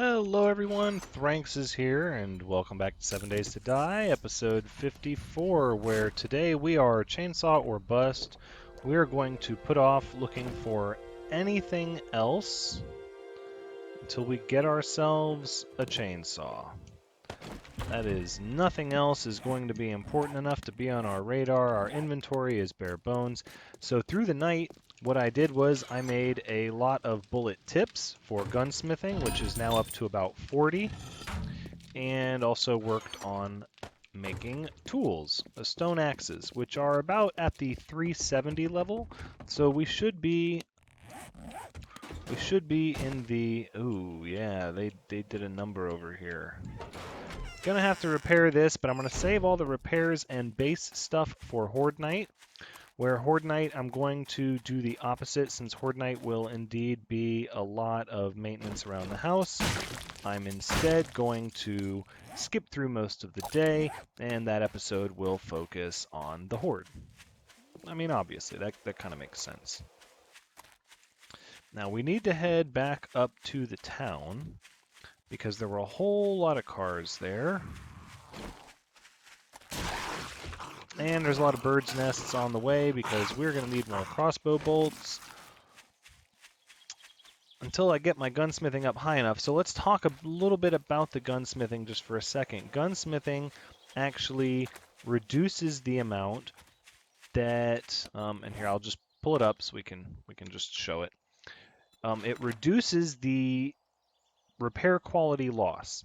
Hello everyone, Thranxes here, and welcome back to 7 Days to Die, episode 54, where today we are chainsaw or bust. We are going to put off looking for anything else until we get ourselves a chainsaw. That is, nothing else is going to be important enough to be on our radar. Our inventory is bare bones. So through the night, what I did was I made a lot of bullet tips for gunsmithing, which is now up to about 40, and also worked on making tools, stone axes, which are about at the 370 level. So we should be in the, ooh, yeah, they did a number over here. Gonna have to repair this, but I'm gonna save all the repairs and base stuff for Horde Night. Where Horde Night, I'm going to do the opposite, since Horde Night will indeed be a lot of maintenance around the house. I'm instead going to skip through most of the day, and that episode will focus on the Horde. I mean, obviously, that kind of makes sense. Now, we need to head back up to the town, because there were a whole lot of cars there. And there's a lot of birds' nests on the way because we're going to need more crossbow bolts until I get my gunsmithing up high enough. So let's talk a little bit about the gunsmithing just for a second. Gunsmithing actually reduces the amount that, and here I'll just pull it up so we can just show it. It reduces the repair quality loss.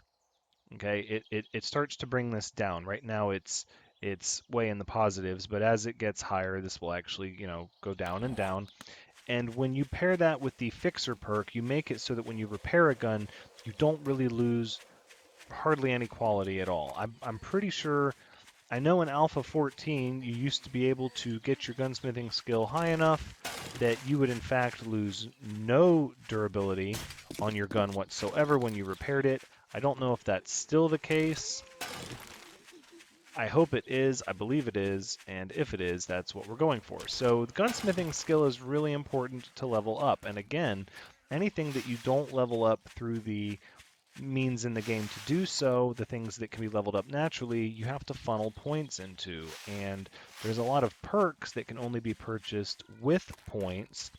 Okay, it starts to bring this down. Right now it's way in the positives, but as it gets higher, this will actually, go down and down. And when you pair that with the fixer perk, you make it so that when you repair a gun, you don't really lose hardly any quality at all. I'm pretty sure, I know in Alpha 14, you used to be able to get your gunsmithing skill high enough that you would in fact lose no durability on your gun whatsoever when you repaired it. I don't know if that's still the case. I hope it is, I believe it is, and if it is, that's what we're going for. So the gunsmithing skill is really important to level up, and again, anything that you don't level up through the means in the game to do so, the things that can be leveled up naturally, you have to funnel points into, and there's a lot of perks that can only be purchased with points.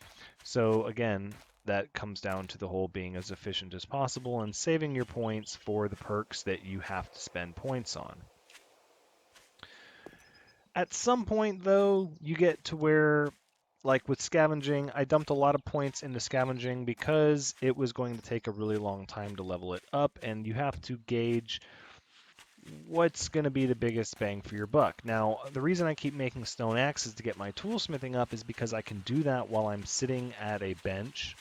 So again, that comes down to the whole being as efficient as possible and saving your points for the perks that you have to spend points on. At some point, though, you get to where, like with scavenging, I dumped a lot of points into scavenging because it was going to take a really long time to level it up, and you have to gauge what's going to be the biggest bang for your buck. Now, the reason I keep making stone axes to get my toolsmithing up is because I can do that while I'm sitting at a bench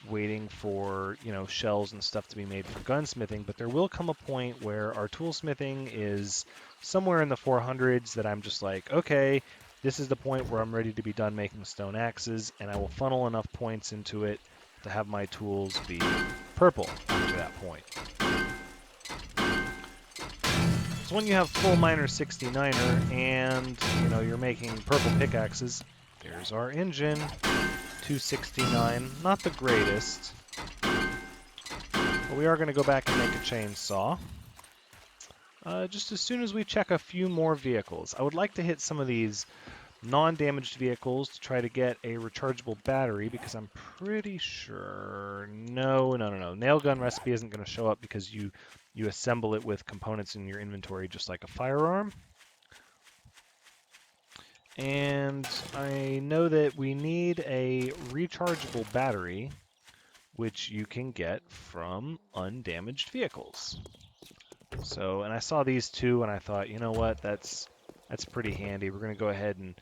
waiting for, shells and stuff to be made for gunsmithing, but there will come a point where our toolsmithing is somewhere in the 400s that I'm just like, okay, this is the point where I'm ready to be done making stone axes, and I will funnel enough points into it to have my tools be purple to that point. So when you have full miner 69er and, you're making purple pickaxes, there's our engine. 269, not the greatest, but we are going to go back and make a chainsaw just as soon as we check a few more vehicles. I would like to hit some of these non-damaged vehicles to try to get a rechargeable battery, because I'm pretty sure, no, nail gun recipe isn't going to show up because you assemble it with components in your inventory just like a firearm. And I know that we need a rechargeable battery, which you can get from undamaged vehicles. So, and I saw these two, and I thought, you know what, that's pretty handy. We're going to go ahead and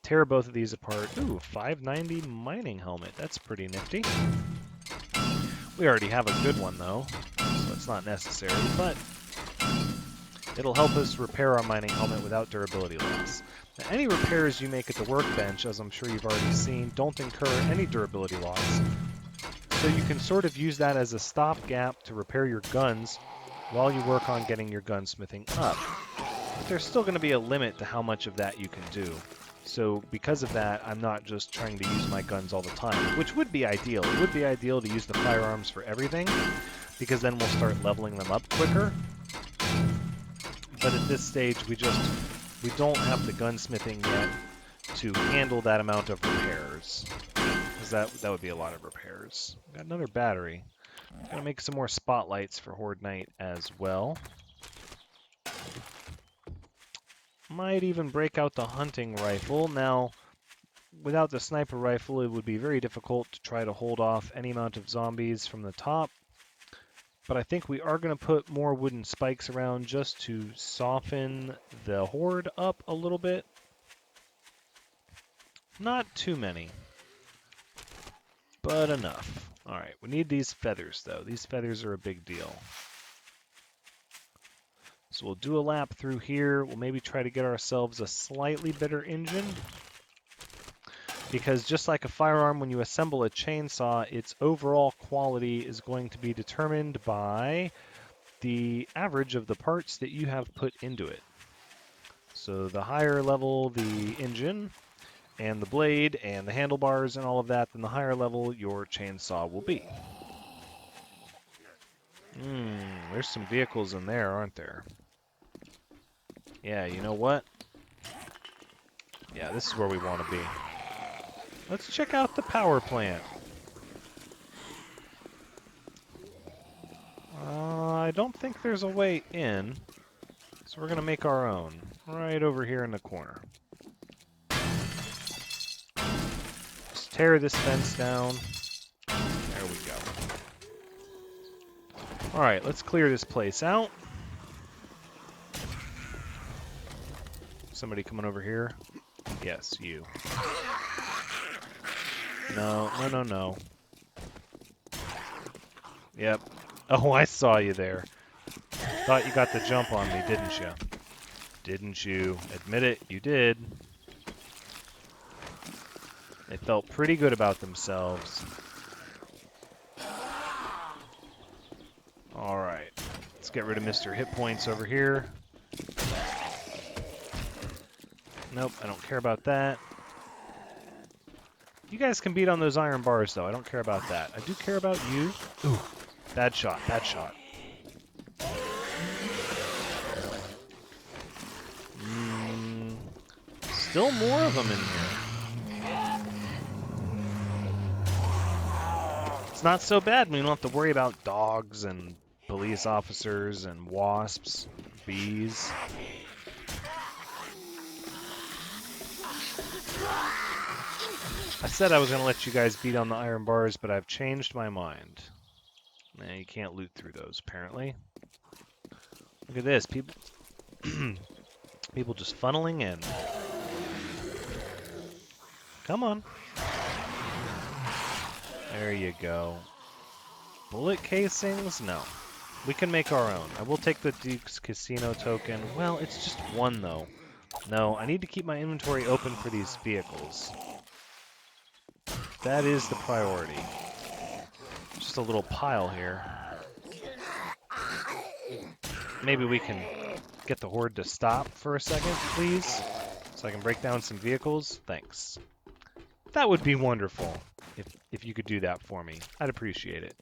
tear both of these apart. Ooh, 590 mining helmet. That's pretty nifty. We already have a good one, though, so it's not necessary, but it'll help us repair our mining helmet without durability loss. Now, any repairs you make at the workbench, as I'm sure you've already seen, don't incur any durability loss. So you can sort of use that as a stopgap to repair your guns while you work on getting your gunsmithing up. But there's still going to be a limit to how much of that you can do. So because of that, I'm not just trying to use my guns all the time, which would be ideal. It would be ideal to use the firearms for everything, because then we'll start leveling them up quicker. But at this stage, we don't have the gunsmithing yet to handle that amount of repairs, because that would be a lot of repairs. Got another battery. Gonna make some more spotlights for Horde Night as well. Might even break out the hunting rifle. Now, without the sniper rifle, it would be very difficult to try to hold off any amount of zombies from the top. But I think we are going to put more wooden spikes around just to soften the horde up a little bit. Not too many, but enough. All right, we need these feathers, though. These feathers are a big deal. So we'll do a lap through here. We'll maybe try to get ourselves a slightly better engine. Because just like a firearm, when you assemble a chainsaw, its overall quality is going to be determined by the average of the parts that you have put into it. So the higher level the engine and the blade and the handlebars and all of that, then the higher level your chainsaw will be. There's some vehicles in there, aren't there? Yeah, you know what? Yeah, this is where we want to be. Let's check out the power plant. I don't think there's a way in, so we're going to make our own, right over here in the corner. Just tear this fence down. There we go. Alright, let's clear this place out. Somebody coming over here? Yes, you. No. Yep. Oh, I saw you there. Thought you got the jump on me, didn't you? Didn't you? Admit it, you did. They felt pretty good about themselves. Alright. Let's get rid of Mr. Hit Points over here. Nope, I don't care about that. You guys can beat on those iron bars, though. I don't care about that. I do care about you. Ooh, bad shot, bad shot. Still more of them in here. It's not so bad. We don't have to worry about dogs and police officers and wasps, bees. I said I was going to let you guys beat on the iron bars, but I've changed my mind. Nah, you can't loot through those, apparently. Look at this. People just funneling in. Come on. There you go. Bullet casings? No. We can make our own. I will take the Duke's Casino token. Well, it's just one, though. No, I need to keep my inventory open for these vehicles. That is the priority. Just a little pile here. Maybe we can get the horde to stop for a second, please? So I can break down some vehicles? Thanks. That would be wonderful if you could do that for me. I'd appreciate it.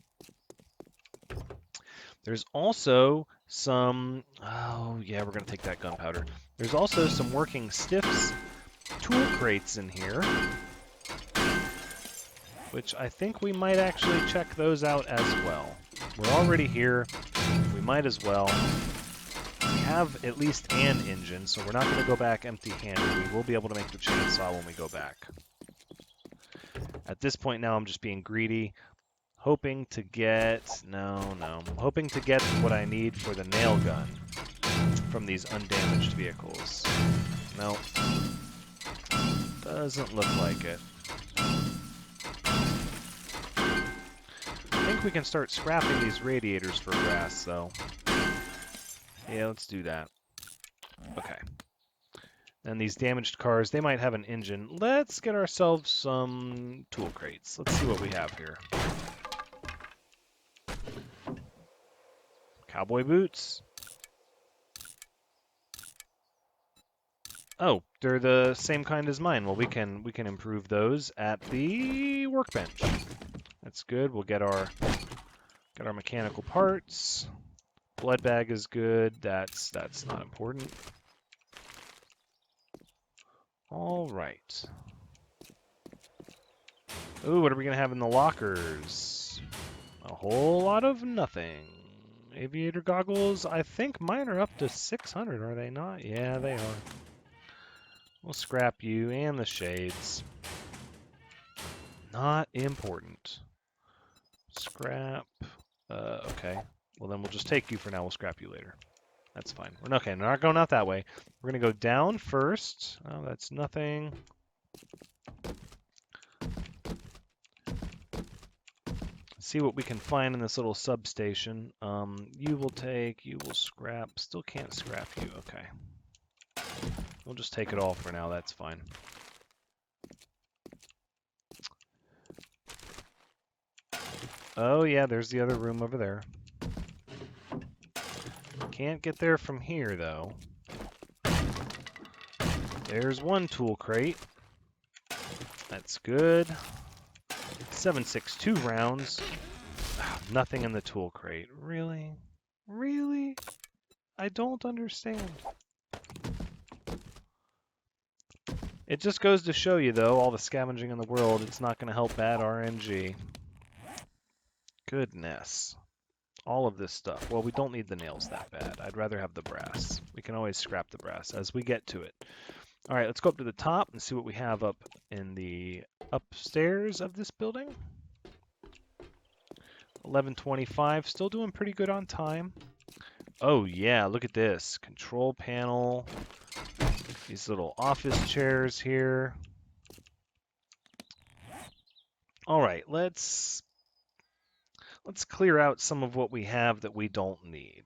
There's also some... Oh, yeah, we're going to take that gunpowder. There's also some working stiffs tool crates in here, which I think we might actually check those out as well. We're already here. We might as well. We have at least an engine, so we're not going to go back empty-handed. We will be able to make the chainsaw when we go back. At this point now, I'm just being greedy, hoping to get... No. Hoping to get what I need for the nail gun from these undamaged vehicles. Nope. Doesn't look like it. I think we can start scrapping these radiators for brass, though. Yeah, let's do that. Okay. And these damaged cars, they might have an engine. Let's get ourselves some tool crates. Let's see what we have here. Cowboy boots. Oh, they're the same kind as mine. Well, we can improve those at the workbench. That's good. We'll get our Got our mechanical parts. Blood bag is good. That's not important. All right. Ooh, what are we gonna have in the lockers? A whole lot of nothing. Aviator goggles. I think mine are up to 600, are they not? Yeah, they are. We'll scrap you and the shades. Not important. Scrap. Okay. Well, then we'll just take you for now. We'll scrap you later. That's fine. Okay, we're not going out that way. We're going to go down first. Oh, that's nothing. See what we can find in this little substation. You will scrap. Still can't scrap you. Okay. We'll just take it all for now. That's fine. Oh, yeah, there's the other room over there. Can't get there from here, though. There's one tool crate. That's good. 7.62 rounds. Nothing in the tool crate. Really? Really? I don't understand. It just goes to show you, though, all the scavenging in the world, it's not going to help bad RNG. Goodness. All of this stuff. Well, we don't need the nails that bad. I'd rather have the brass. We can always scrap the brass as we get to it. All right, let's go up to the top and see what we have up in the upstairs of this building. 1125, still doing pretty good on time. Oh yeah, look at this. Control panel. These little office chairs here. All right, let's clear out some of what we have that we don't need.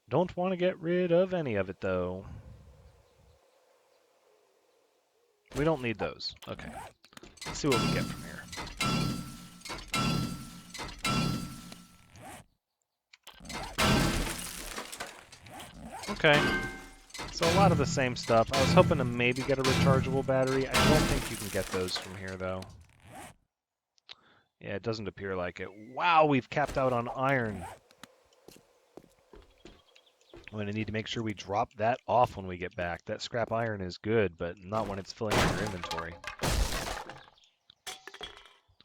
Don't want to get rid of any of it, though. We don't need those. Okay. Let's see what we get from here. Okay. So a lot of the same stuff. I was hoping to maybe get a rechargeable battery. I don't think you can get those from here, though. Yeah, it doesn't appear like it. Wow, we've capped out on iron. I'm going to need to make sure we drop that off when we get back. That scrap iron is good, but not when it's filling up your inventory.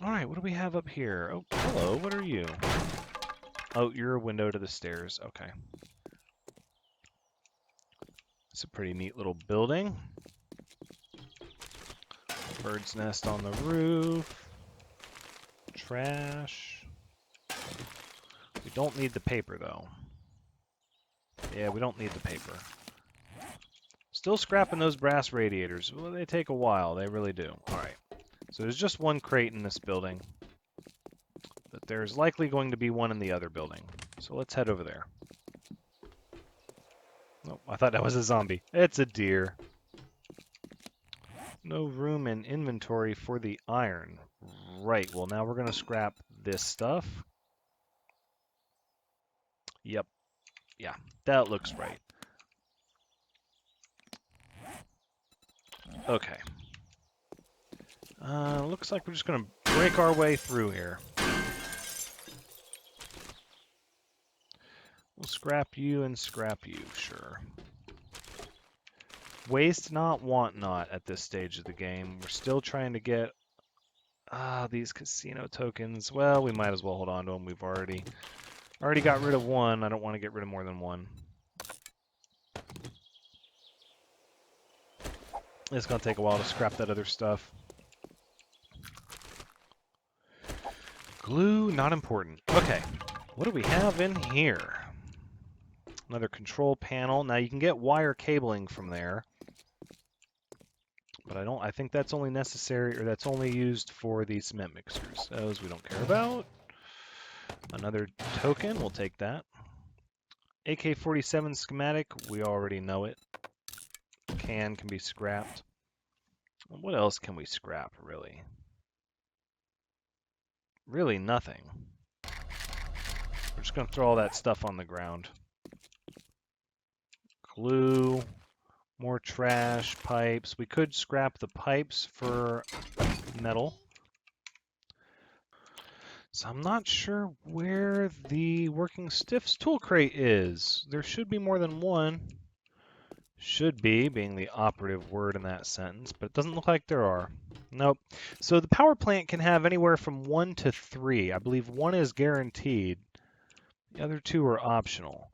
All right, what do we have up here? Oh, hello, what are you? Oh, you're a window to the stairs. Okay. It's a pretty neat little building. Bird's nest on the roof. Trash. We don't need the paper, though. Yeah, we don't need the paper. Still scrapping those brass radiators. Well, they take a while. They really do. All right. So there's just one crate in this building. But there's likely going to be one in the other building. So let's head over there. Oh, I thought that was a zombie. It's a deer. No room in inventory for the iron. Right. Well, now we're going to scrap this stuff. Yep. Yeah, that looks right. Okay. Looks like we're just going to break our way through here. We'll scrap you and scrap you, sure. Waste not, want not at this stage of the game. We're still trying to get these casino tokens. Well, we might as well hold on to them. We've already got rid of one. I don't want to get rid of more than one. It's going to take a while to scrap that other stuff. Glue, not important. Okay, what do we have in here? Another control panel. Now you can get wire cabling from there. But I think that's only necessary, or that's only used for the cement mixers. Those we don't care about. Another token, we'll take that. AK-47 schematic, we already know it. Can be scrapped. What else can we scrap, really? Really nothing. We're just going to throw all that stuff on the ground. Glue. More trash, pipes. We could scrap the pipes for metal. So I'm not sure where the working stiffs tool crate is. There should be more than one. Should be, being the operative word in that sentence, but it doesn't look like there are. Nope. So the power plant can have anywhere from 1 to 3. I believe 1 is guaranteed. The other 2 are optional.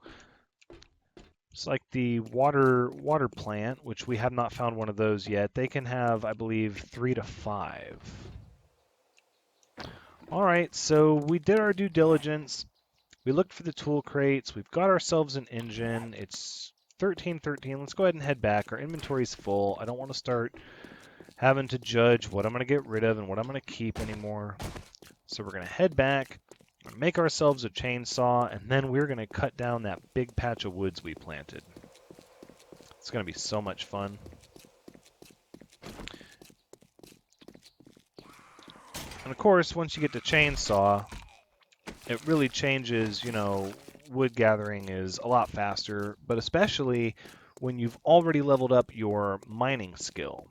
It's like the water plant, which we have not found one of those yet. They can have, I believe, 3 to 5. All right, so we did our due diligence. We looked for the tool crates. We've got ourselves an engine. It's 13:13. Let's go ahead and head back. Our inventory's full. I don't want to start having to judge what I'm going to get rid of and what I'm going to keep anymore. So we're going to head back, make ourselves a chainsaw, and then we're going to cut down that big patch of woods we planted. It's going to be so much fun. And of course, once you get to chainsaw, it really changes, wood gathering is a lot faster, but especially when you've already leveled up your mining skill.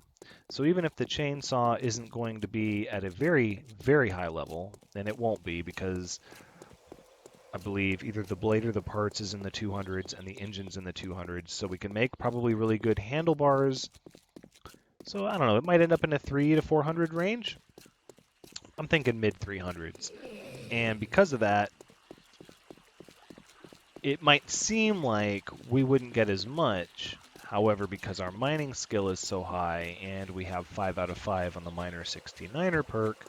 So even if the chainsaw isn't going to be at a very, very high level, and it won't be because I believe either the blade or the parts is in the 200s and the engine's in the 200s, so we can make probably really good handlebars. So I don't know, it might end up in a 3 to 400 range. I'm thinking mid 300s. And because of that, it might seem like we wouldn't get as much. However, because our mining skill is so high and we have 5 out of 5 on the Miner 69er perk,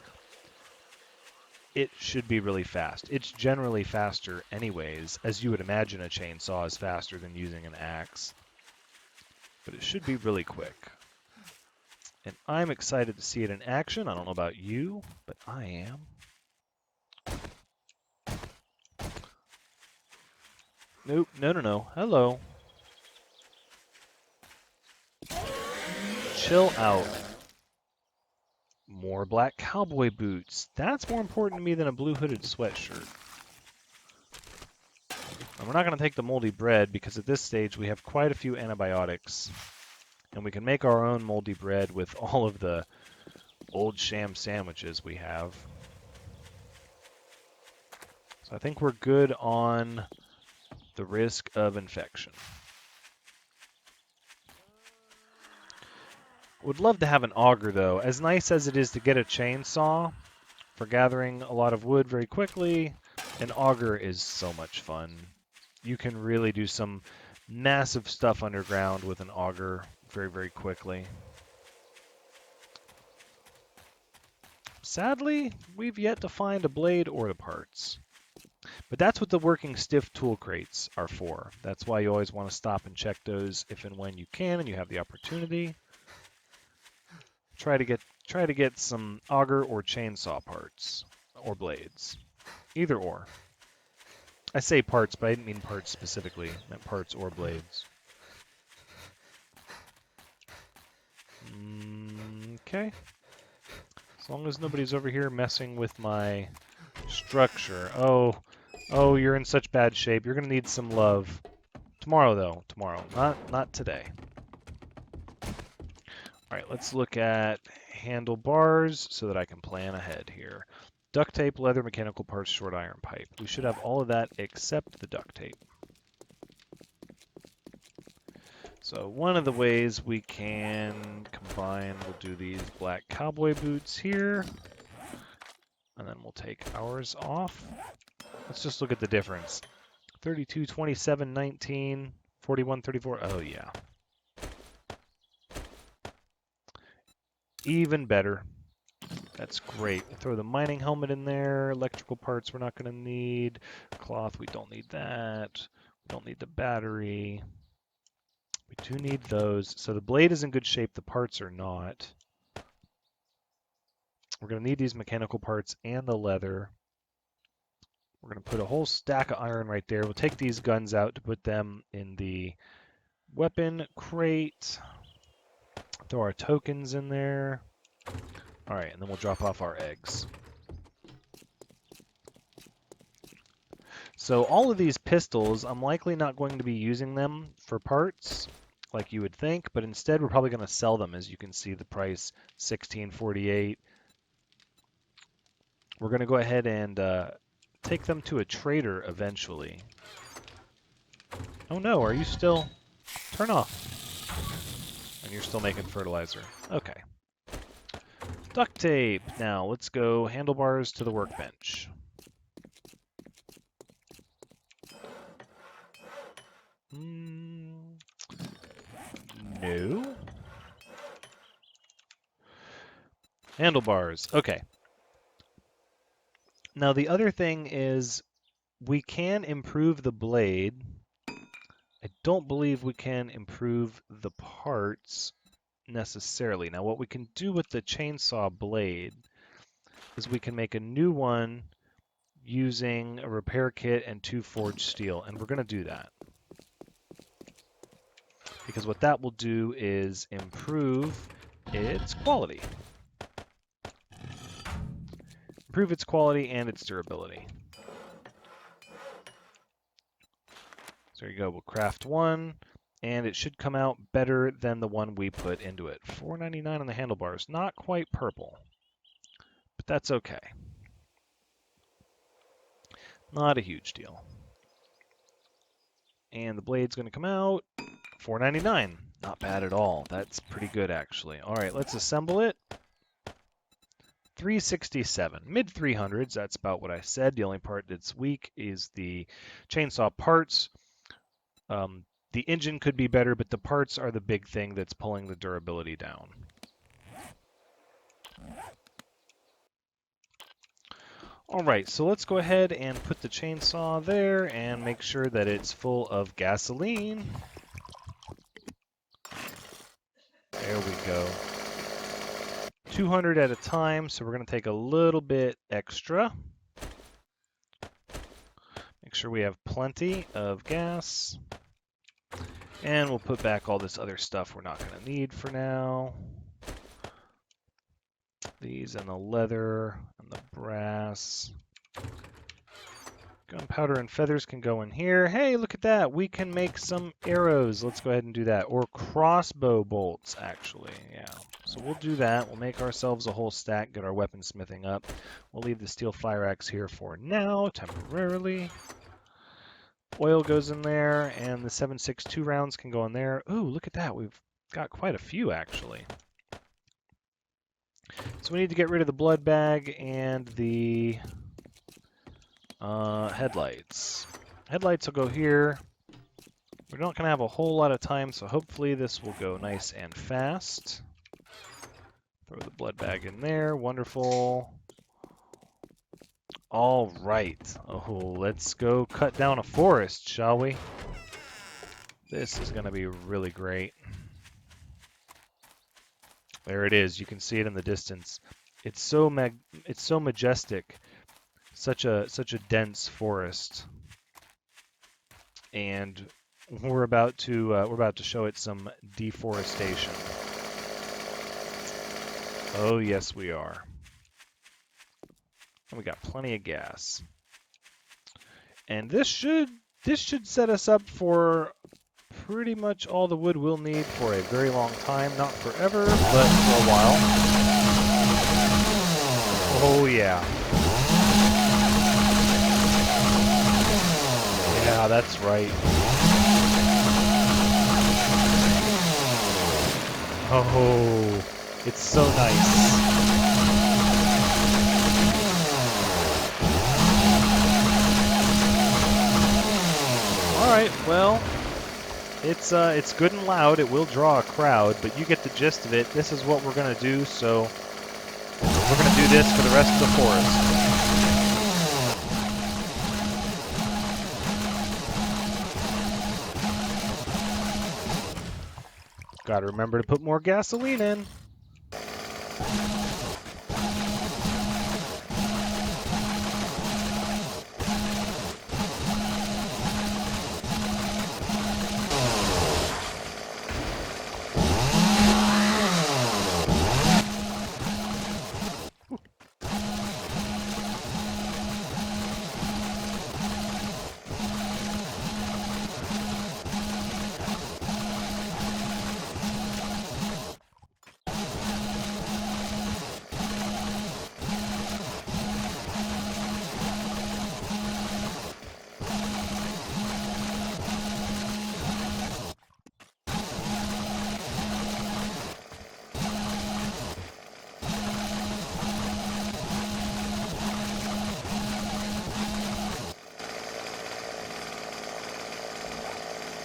it should be really fast. It's generally faster anyways, as you would imagine a chainsaw is faster than using an axe. But it should be really quick. And I'm excited to see it in action. I don't know about you, but I am. Nope, no. Hello. Chill out. More black cowboy boots. That's more important to me than a blue hooded sweatshirt. And we're not going to take the moldy bread because at this stage we have quite a few antibiotics. And we can make our own moldy bread with all of the old sham sandwiches we have. So I think we're good on the risk of infection. Would love to have an auger though. As nice as it is to get a chainsaw for gathering a lot of wood very quickly, an auger is so much fun. You can really do some massive stuff underground with an auger very, very quickly. Sadly, we've yet to find a blade or the parts. But that's what the working stiff tool crates are for. That's why you always want to stop and check those if and when you can and you have the opportunity. Try to get some auger or chainsaw parts or blades. Either or. I say parts, but I didn't mean parts specifically. I meant parts or blades. Okay. As long as nobody's over here messing with my structure. Oh, you're in such bad shape. You're going to need some love. Tomorrow, though. Tomorrow. Not today. All right, let's look at handlebars so that I can plan ahead here. Duct tape, leather, mechanical parts, short iron pipe. We should have all of that except the duct tape. So one of the ways we can combine, we'll do these black cowboy boots here. And then we'll take ours off. Let's just look at the difference. 32, 27, 19, 41, 34. Oh, yeah. Even better. That's great. We'll throw the mining helmet in there. Electrical parts we're not going to need. Cloth, we don't need that. We don't need the battery. We do need those. So the blade is in good shape. The parts are not. We're going to need these mechanical parts and the leather. We're going to put a whole stack of iron right there. We'll take these guns out to put them in the weapon crate. Throw our tokens in there. All right, and then we'll drop off our eggs. So all of these pistols, I'm likely not going to be using them for parts like you would think, but instead we're probably going to sell them. As you can see, the price $16.48. we're going to go ahead and take them to a trader eventually. Oh no, are you still... Turn off. And you're still making fertilizer. Okay. Duct tape. Now, let's go handlebars to the workbench. No. Handlebars. Okay. Now, the other thing is we can improve the blade. I don't believe we can improve the parts necessarily. Now, what we can do with the chainsaw blade is we can make a new one using a repair kit and 2 forged steel, and we're going to do that. Because what that will do is improve its quality. Improve its quality and its durability. So there you go, we'll craft one, and it should come out better than the one we put into it. $4.99 on the handlebars, not quite purple, but that's okay. Not a huge deal. And the blade's going to come out, $4.99. Not bad at all. That's pretty good, actually. All right, let's assemble it. $367, mid 300s. That's about what I said. The only part that's weak is the chainsaw parts. The engine could be better, but the parts are the big thing that's pulling the durability down. All right, so let's go ahead and put the chainsaw there and make sure that it's full of gasoline. There we go. 200 at a time, so we're going to take a little bit extra. Make sure we have plenty of gas. And we'll put back all this other stuff we're not going to need for now. These and the leather and the brass. Gunpowder and feathers can go in here. Hey, look at that. We can make some arrows. Let's go ahead and do that. Or crossbow bolts, actually. Yeah. So we'll do that. We'll make ourselves a whole stack, get our weaponsmithing up. We'll leave the steel fire axe here for now, temporarily. Oil goes in there, and the 7.62 rounds can go in there. Ooh, look at that. We've got quite a few, actually. So we need to get rid of the blood bag and the headlights. Headlights will go here. We're not going to have a whole lot of time, so hopefully this will go nice and fast. Throw the blood bag in there. Wonderful. All right. Oh, let's go cut down a forest, shall we? This is going to be really great. There it is. You can see it in the distance. It's so majestic. Such a dense forest. And we're about to show it some deforestation. Oh yes, we are. And we got plenty of gas. And this should set us up for pretty much all the wood we'll need for a very long time. Not forever, but for a while. Oh yeah. Yeah, that's right. Oh, it's so nice. All right, well, it's good and loud. It will draw a crowd, but you get the gist of it. This is what we're gonna do. So we're gonna do this for the rest of the forest. Gotta remember to put more gasoline in.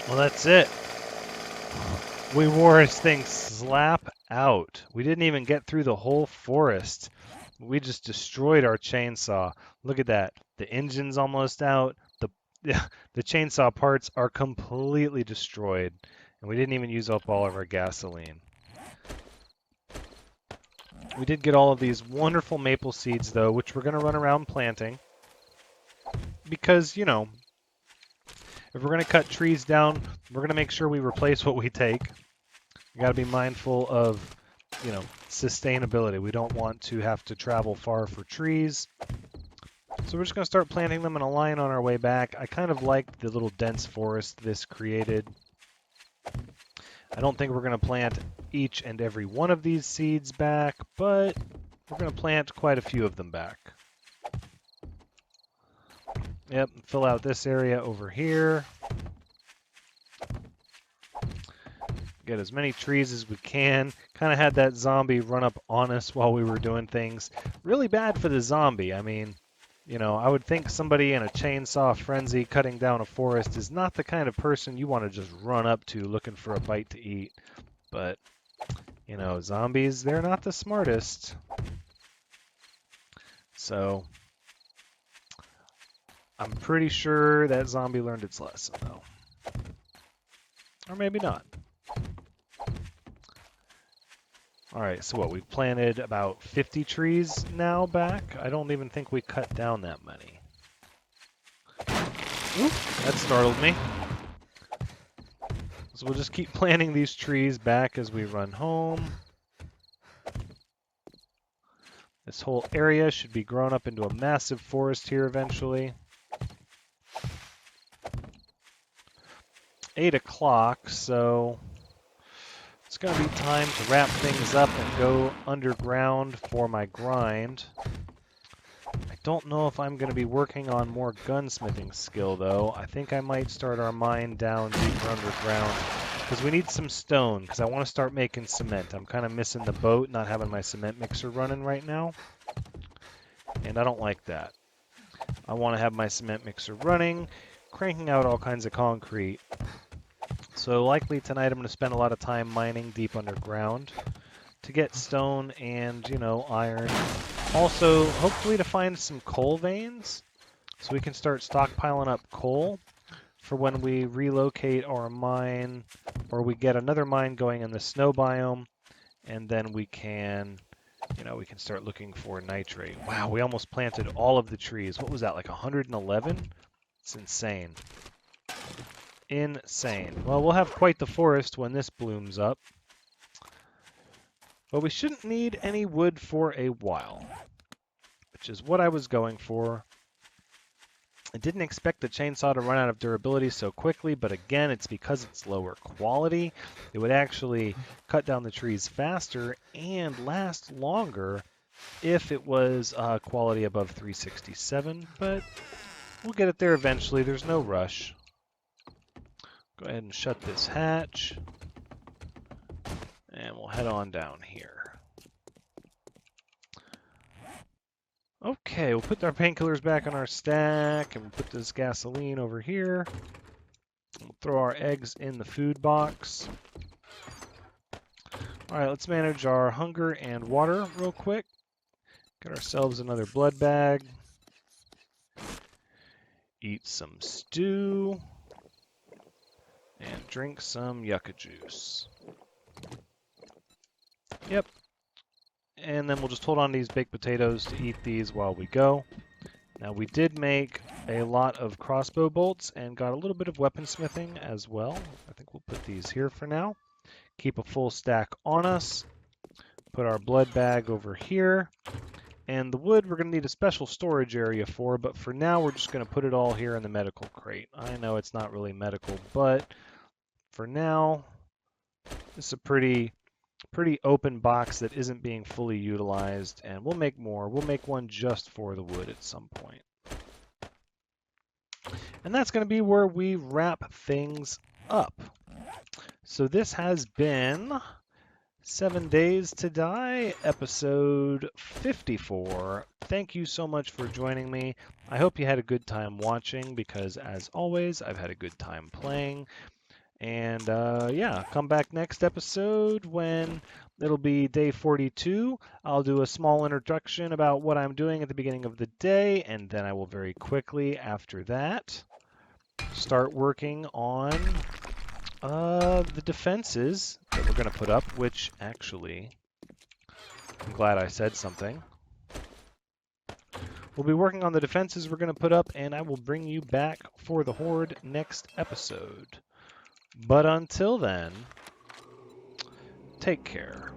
Well, that's it. We wore this thing slap out. We didn't even get through the whole forest. We just destroyed our chainsaw. Look at that. The engine's almost out. The chainsaw parts are completely destroyed. And we didn't even use up all of our gasoline. We did get all of these wonderful maple seeds, though, which we're going to run around planting. Because, you know, if we're going to cut trees down, we're going to make sure we replace what we take. You got to be mindful of, you know, sustainability. We don't want to have to travel far for trees. So we're just going to start planting them in a line on our way back. I kind of like the little dense forest this created. I don't think we're going to plant each and every one of these seeds back, but we're going to plant quite a few of them back. Yep, fill out this area over here. Get as many trees as we can. Kind of had that zombie run up on us while we were doing things. Really bad for the zombie. I mean, you know, I would think somebody in a chainsaw frenzy cutting down a forest is not the kind of person you want to just run up to looking for a bite to eat. But, you know, zombies, they're not the smartest. So, I'm pretty sure that zombie learned its lesson, though. Or maybe not. Alright, so what, we've planted about 50 trees now back? I don't even think we cut down that many. Oop, that startled me. So we'll just keep planting these trees back as we run home. This whole area should be grown up into a massive forest here eventually. 8 o'clock, so it's going to be time to wrap things up and go underground for my grind. I don't know if I'm going to be working on more gunsmithing skill, though. I think I might start our mine down deeper underground, because we need some stone, because I want to start making cement. I'm kind of missing the boat, not having my cement mixer running right now, and I don't like that. I want to have my cement mixer running, cranking out all kinds of concrete. So likely tonight I'm going to spend a lot of time mining deep underground to get stone and, you know, iron. Also, hopefully to find some coal veins so we can start stockpiling up coal for when we relocate our mine or we get another mine going in the snow biome, and then we can, you know, we can start looking for nitrate. Wow, we almost planted all of the trees. What was that, like 111? It's insane. Insane. Well, we'll have quite the forest when this blooms up. But we shouldn't need any wood for a while, which is what I was going for. I didn't expect the chainsaw to run out of durability so quickly, but again, it's because it's lower quality. It would actually cut down the trees faster and last longer if it was quality above 367, but we'll get it there eventually. There's no rush. Go ahead and shut this hatch, and we'll head on down here. Okay, we'll put our painkillers back on our stack, and we'll put this gasoline over here. We'll throw our eggs in the food box. Alright, let's manage our hunger and water real quick. Get ourselves another blood bag. Eat some stew. And drink some yucca juice. Yep. And then we'll just hold on to these baked potatoes to eat these while we go. Now we did make a lot of crossbow bolts and got a little bit of weaponsmithing as well. I think we'll put these here for now. Keep a full stack on us. Put our blood bag over here. And the wood we're going to need a special storage area for, but for now we're just going to put it all here in the medical crate. I know it's not really medical, but for now, it's a pretty open box that isn't being fully utilized, and we'll make more. We'll make one just for the wood at some point. And that's going to be where we wrap things up. So this has been 7 Days to Die, episode 54. Thank you so much for joining me. I hope you had a good time watching, because as always, I've had a good time playing. And yeah, come back next episode when it'll be day 42. I'll do a small introduction about what I'm doing at the beginning of the day, and then I will very quickly after that start working on the defenses that we're going to put up, which actually, I'm glad I said something. We'll be working on the defenses we're going to put up, and I will bring you back for the Horde next episode. But until then, take care.